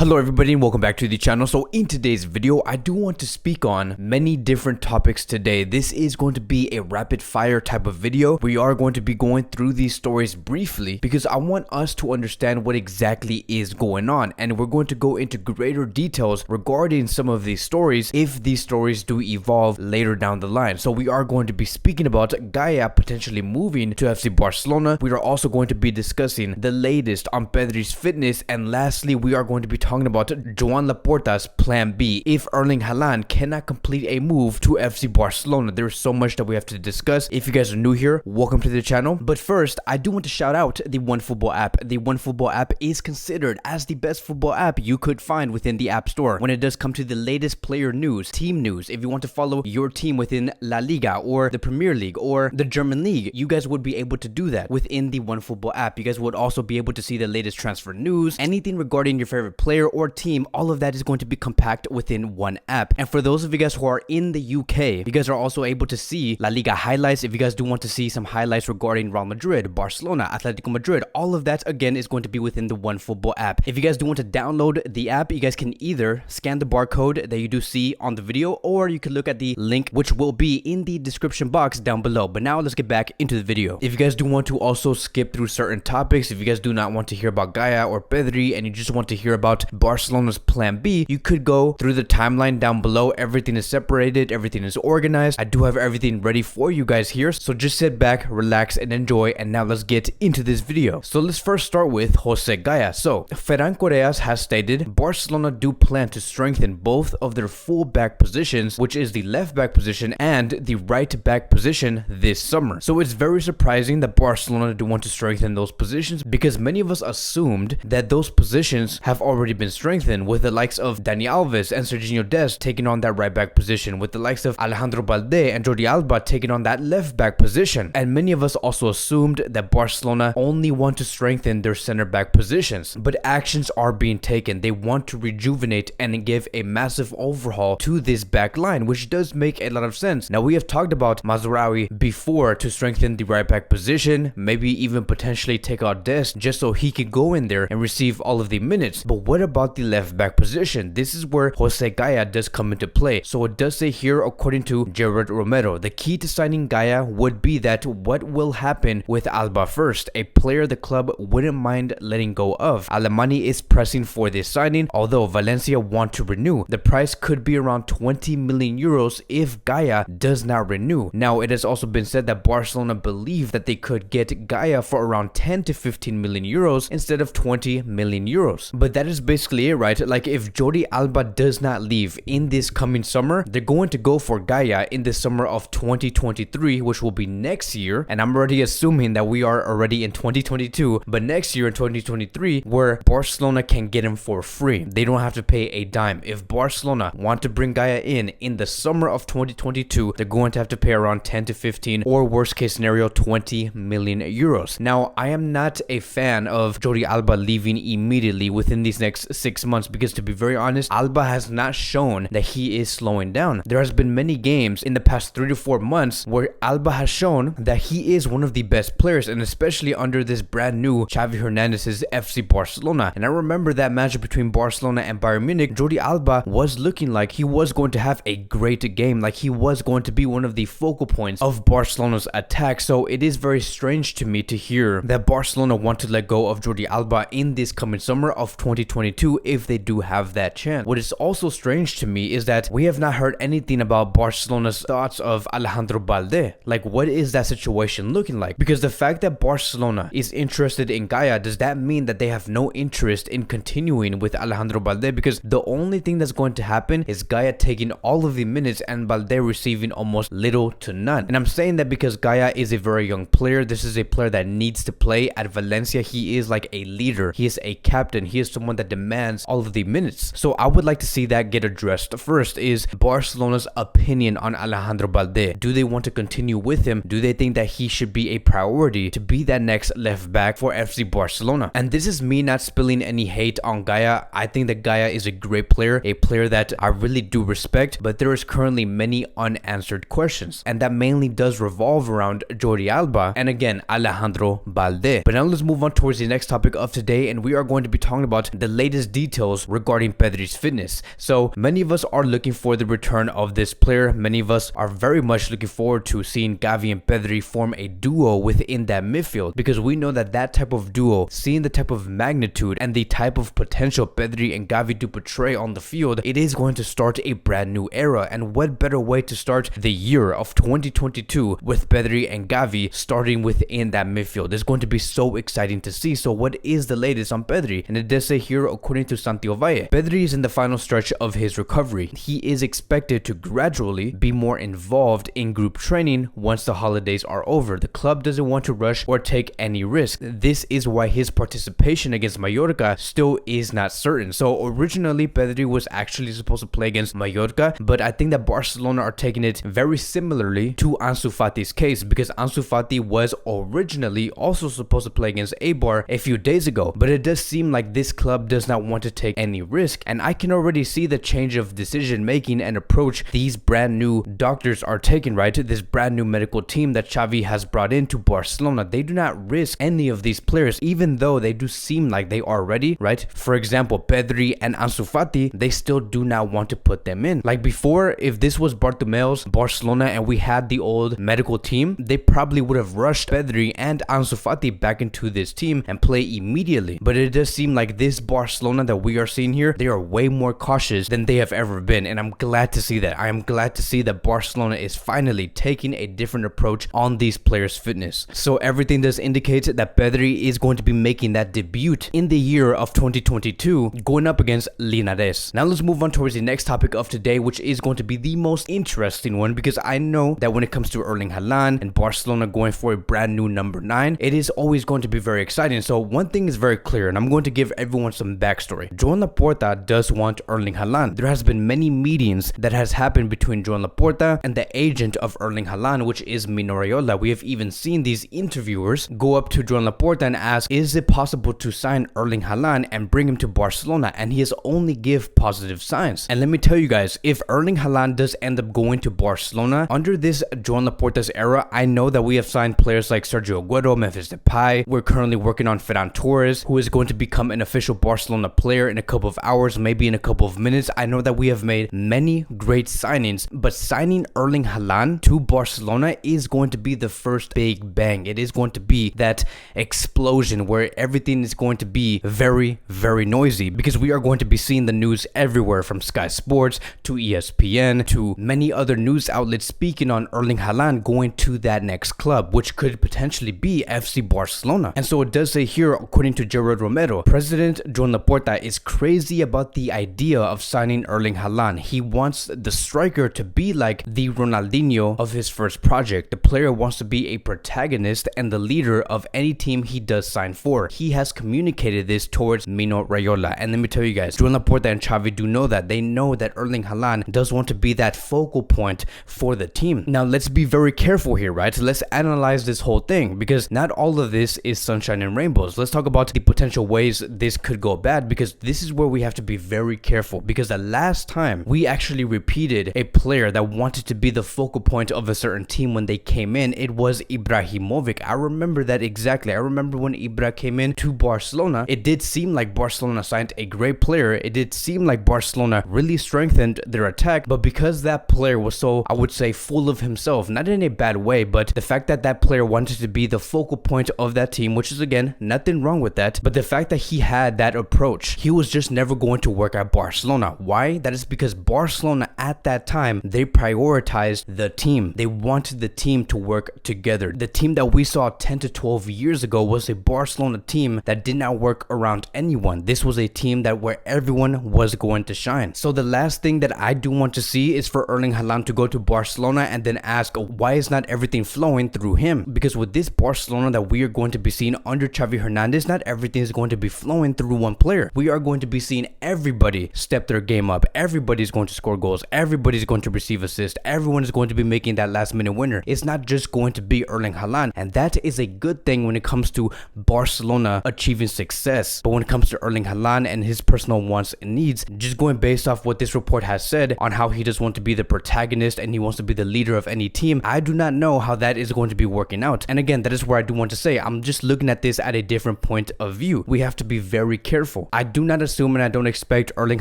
Hello everybody and welcome back to the channel. So in today's video, I do want to speak on many different topics today. This is going to be a rapid fire type of video. We are going to be going through these stories briefly because I want us to understand what exactly is going on, and we're going to go into greater details regarding some of these stories if these stories do evolve later down the line. So we are going to be speaking about Gaya potentially moving to FC Barcelona. We are also going to be discussing the latest on Pedri's fitness, and lastly we are going to be talking about Joan Laporta's plan B if Erling Haaland cannot complete a move to FC Barcelona. There's so much that we have to discuss. If you guys are new here, welcome to the channel. But first, I do want to shout out the OneFootball app. The OneFootball app is considered as the best football app you could find within the App Store when it does come to the latest player news, team news. If you want to follow your team within La Liga or the Premier League or the German League, you guys would be able to do that within the OneFootball app. You guys would also be able to see the latest transfer news, anything regarding your favorite player or team. All of that is going to be compact within one app. And for those of you guys who are in the UK, you guys are also able to see La Liga highlights. If you guys do want to see some highlights regarding Real Madrid, Barcelona, Atletico Madrid, all of that again is going to be within the OneFootball app. If you guys do want to download the app, you guys can either scan the barcode that you do see on the video, or you can look at the link which will be in the description box down below. But now let's get back into the video. If you guys do want to also skip through certain topics, if you guys do not want to hear about Gaya or Pedri and you just want to hear about Barcelona's plan B, you could go through the timeline down below. Everything is separated, everything is organized. I do have everything ready for you guys here, so just sit back, relax and enjoy. And now let's get into this video. So let's first start with Jose Gaya. So Ferran Correas has stated Barcelona do plan to strengthen both of their full back positions, which is the left back position and the right back position, this summer. So it's very surprising that Barcelona do want to strengthen those positions, because many of us assumed that those positions have already been strengthened, with the likes of Dani Alves and Serginho Dest taking on that right back position, with the likes of Alejandro Balde and Jordi Alba taking on that left back position. And many of us also assumed that Barcelona only want to strengthen their center back positions, but actions are being taken. They want to rejuvenate and give a massive overhaul to this back line, which does make a lot of sense. Now, we have talked about Mazraoui before to strengthen the right back position, maybe even potentially take out Dest just so he could go in there and receive all of the minutes. But what about the left back position? This is where Jose Gaya does come into play. So it does say here, according to Gerard Romero, the key to signing Gaya would be that what will happen with Alba first, a player the club wouldn't mind letting go of. Alemany is pressing for this signing, although Valencia want to renew. The price could be around 20 million euros if Gaya does not renew. Now, it has also been said that Barcelona believe that they could get Gaya for around 10 to 15 million euros instead of 20 million euros. But that is basically it, right? Like, if Jordi Alba does not leave in this coming summer, they're going to go for Gaya in the summer of 2023, which will be next year. And I'm already assuming that we are already in 2022, but next year in 2023, where Barcelona can get him for free. They don't have to pay a dime. If Barcelona want to bring Gaya in the summer of 2022, they're going to have to pay around 10 to 15, or worst case scenario, 20 million euros. Now, I am not a fan of Jordi Alba leaving immediately within these next 6 months, because to be very honest, Alba has not shown that he is slowing down. There has been many games in the past 3 to 4 months where Alba has shown that he is one of the best players, and especially under this brand new Xavi Hernandez's FC Barcelona. And I remember that match between Barcelona and Bayern Munich, Jordi Alba was looking like he was going to have a great game, like he was going to be one of the focal points of Barcelona's attack. So it is very strange to me to hear that Barcelona want to let go of Jordi Alba in this coming summer of 2022 if they do have that chance. What is also strange to me is that we have not heard anything about Barcelona's thoughts of Alejandro Balde. Like, what is that situation looking like? Because the fact that Barcelona is interested in Gaya, does that mean that they have no interest in continuing with Alejandro Balde? Because the only thing that's going to happen is Gaya taking all of the minutes and Balde receiving almost little to none. And I'm saying that because Gaya is a very young player. This is a player that needs to play at Valencia. He is like a leader. He is a captain. He is someone that demands all of the minutes. So I would like to see that get addressed. First is Barcelona's opinion on Alejandro Balde. Do they want to continue with him? Do they think that he should be a priority to be that next left back for FC Barcelona? And this is me not spilling any hate on Gaya. I think that Gaya is a great player, a player that I really do respect, but there is currently many unanswered questions, and that mainly does revolve around Jordi Alba and again Alejandro Balde. But now let's move on towards the next topic of today, and we are going to be talking about the latest latest details regarding Pedri's fitness. So many of us are looking for the return of this player. Many of us are very much looking forward to seeing Gavi and Pedri form a duo within that midfield, because we know that that type of duo, seeing the type of magnitude and the type of potential Pedri and Gavi do portray on the field, it is going to start a brand new era. And what better way to start the year of 2022 with Pedri and Gavi starting within that midfield? It's going to be so exciting to see. So what is the latest on Pedri? And it does say here, according to Santiago Valle, Pedri is in the final stretch of his recovery. He is expected to gradually be more involved in group training once the holidays are over. The club doesn't want to rush or take any risk. This is why his participation against Mallorca still is not certain. So originally Pedri was actually supposed to play against Mallorca, but I think that Barcelona are taking it very similarly to Ansu Fati's case, because Ansu Fati was originally also supposed to play against Eibar a few days ago, but it does seem like this club does not want to take any risk, and I can already see the change of decision making and approach these brand new doctors are taking, right? This brand new medical team that Xavi has brought into Barcelona. They do not risk any of these players, even though they do seem like they are ready, right? For example, Pedri and Ansu Fati, they still do not want to put them in. Like before, if this was Bartomeu's Barcelona and we had the old medical team, they probably would have rushed Pedri and Ansu Fati back into this team and play immediately. But it does seem like this Barcelona that we are seeing here, they are way more cautious than they have ever been, and I'm glad to see that. I am glad to see that Barcelona is finally taking a different approach on these players' fitness. So everything does indicate that Pedri is going to be making that debut in the year of 2022, going up against Linares. Now let's move on towards the next topic of today, which is going to be the most interesting one, because I know that when it comes to Erling Haaland and Barcelona going for a brand new number 9, it is always going to be very exciting. So one thing is very clear, and I'm going to give everyone some backstory. Joan Laporta does want Erling Haaland. There has been many meetings that has happened between Joan Laporta and the agent of Erling Haaland, which is Mino Raiola. We have even seen these interviewers go up to Joan Laporta and ask, is it possible to sign Erling Haaland and bring him to Barcelona? And he has only give positive signs. And let me tell you guys, if Erling Haaland does end up going to Barcelona under this Joan Laporta's era, I know that we have signed players like Sergio Aguero, Memphis Depay. We're currently working on Ferran Torres, who is going to become an official Barcelona player in a couple of hours, maybe in a couple of minutes. I know that we have made many great signings, but signing Erling Haaland to Barcelona is going to be the first big bang. It is going to be that explosion where everything is going to be very, very noisy, because we are going to be seeing the news everywhere, from Sky Sports to ESPN to many other news outlets speaking on Erling Haaland going to that next club, which could potentially be FC Barcelona. And so it does say here, according to Gerard Romero, President Joan Laporta is crazy about the idea of signing Erling Haaland. He wants the striker to be like the Ronaldinho of his first project. The player wants to be a protagonist and the leader of any team he does sign for. He has communicated this towards Mino Raiola. And let me tell you guys, Joan Laporta and Xavi do know that. They know that Erling Haaland does want to be that focal point for the team. Now let's be very careful here, right? Let's analyze this whole thing, because not all of this is sunshine and rainbows. Let's talk about the potential ways this could go bad, because this is where we have to be very careful, because the last time we actually repeated a player that wanted to be the focal point of a certain team when they came in, it was Ibrahimovic. I remember that exactly. I remember when Ibra came in to Barcelona, it did seem like Barcelona signed a great player. It did seem like Barcelona really strengthened their attack, but because that player was so, I would say, full of himself, not in a bad way, but the fact that that player wanted to be the focal point of that team, which is again, nothing wrong with that, but the fact that he had that approach, he was just never going to work at Barcelona. Why? That is because Barcelona at that time, they prioritized the team. They wanted the team to work together. The team that we saw 10 to 12 years ago was a Barcelona team that did not work around anyone. This was a team that where everyone was going to shine. So the last thing that I do want to see is for Erling Haaland to go to Barcelona and then ask, why is not everything flowing through him? Because with this Barcelona that we are going to be seeing under Xavi Hernandez, not everything is going to be flowing through one player. We are going to be seeing everybody step their game up. Everybody's going to score goals. Everybody's going to receive assists. Everyone is going to be making that last minute winner. It's not just going to be Erling Haaland, and that is a good thing when it comes to Barcelona achieving success. But when it comes to Erling Haaland and his personal wants and needs, just going based off what this report has said on how he just wants to be the protagonist and he wants to be the leader of any team, I do not know how that is going to be working out. And again, that is where I do want to say, I'm just looking at this at a different point of view. We have to be very careful careful. I do not assume and I don't expect Erling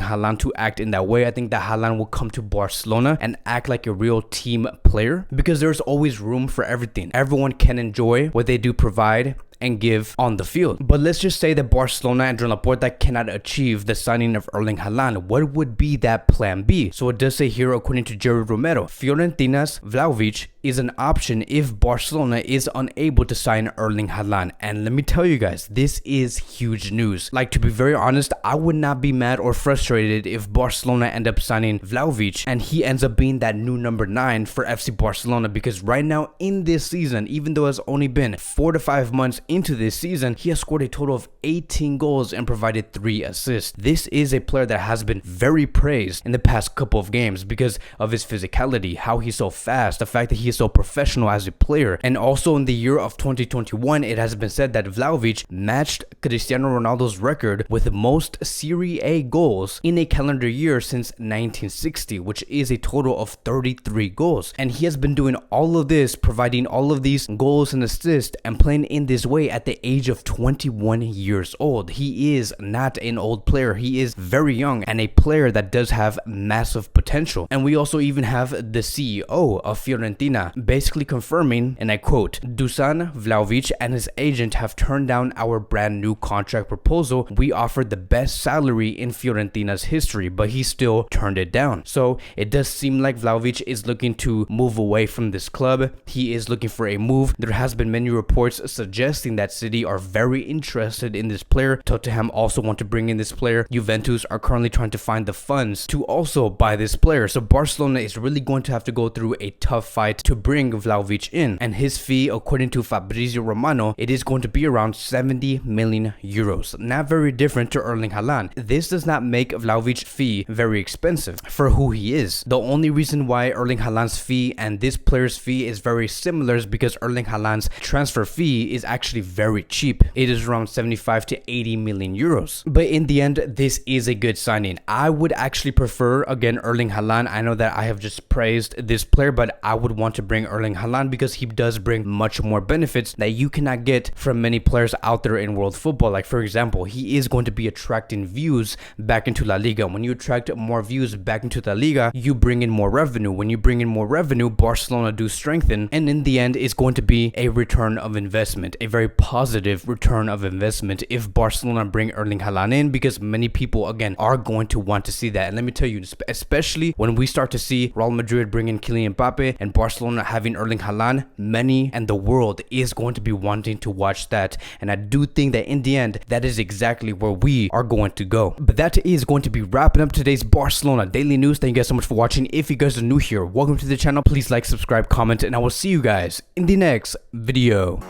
Haaland to act in that way. I think that Haaland will come to Barcelona and act like a real team player, because there's always room for everything. Everyone can enjoy what they do provide and give on the field. But let's just say that Barcelona and Joan Laporta cannot achieve the signing of Erling Haaland. What would be that plan B? So it does say here, according to Jerry Romero, Fiorentina's Vlahovic is an option if Barcelona is unable to sign Erling Haaland. And let me tell you guys, this is huge news. Like, to be very honest, I would not be mad or frustrated if Barcelona end up signing Vlahovic and he ends up being that new number 9 for FC Barcelona, because right now in this season, even though it's only been 4 to 5 months into this season, he has scored a total of 18 goals and provided 3 assists. This is a player that has been very praised in the past couple of games because of his physicality, how he's so fast, the fact that he is so professional as a player. And also in the year of 2021, it has been said that Vlahovic matched Cristiano Ronaldo's record with the most Serie A goals in a calendar year since 1960, which is a total of 33 goals. And he has been doing all of this, providing all of these goals and assists and playing in this way at the age of 21 years old. He is not an old player. He is very young and a player that does have massive potential. And we also even have the CEO of Fiorentina basically confirming, and I quote, "Dusan Vlahovic and his agent have turned down our brand new contract proposal. We offered the best salary in Fiorentina's history, but he still turned it down." So it does seem like Vlahovic is looking to move away from this club. He is looking for a move. There has been many reports suggesting that City are very interested in this player. Tottenham also want to bring in this player. Juventus are currently trying to find the funds to also buy this player. So Barcelona is really going to have to go through a tough fight to bring Vlahovic in. And his fee, according to Fabrizio Romano, it is going to be around 70 million euros. Not very different to Erling Haaland. This does not make Vlahovic's fee very expensive for who he is. The only reason why Erling Haaland's fee and this player's fee is very similar is because Erling Haaland's transfer fee is actually very cheap. It is around 75 to 80 million euros. But in the end, this is a good signing. I would actually prefer, again, Erling Haaland. I know that I have just praised this player, but I would want to bring Erling Haaland because he does bring much more benefits that you cannot get from many players out there in world football. Like, for example, he is going to be attracting views back into La Liga. When you attract more views back into La Liga, you bring in more revenue. When you bring in more revenue, Barcelona do strengthen, and in the end, it's going to be a return of investment, a very positive return of investment if Barcelona bring Erling Haaland in, because many people, again, are going to want to see that. And let me tell you, especially when we start to see Real Madrid bring in Kylian Mbappe and Barcelona having Erling Haaland, many and the world is going to be wanting to watch that. And I do think that in the end, that is exactly where we are going to go. But that is going to be wrapping up today's Barcelona Daily News. Thank you guys so much for watching. If you guys are new here, welcome to the channel. Please like, subscribe, comment, and I will see you guys in the next video.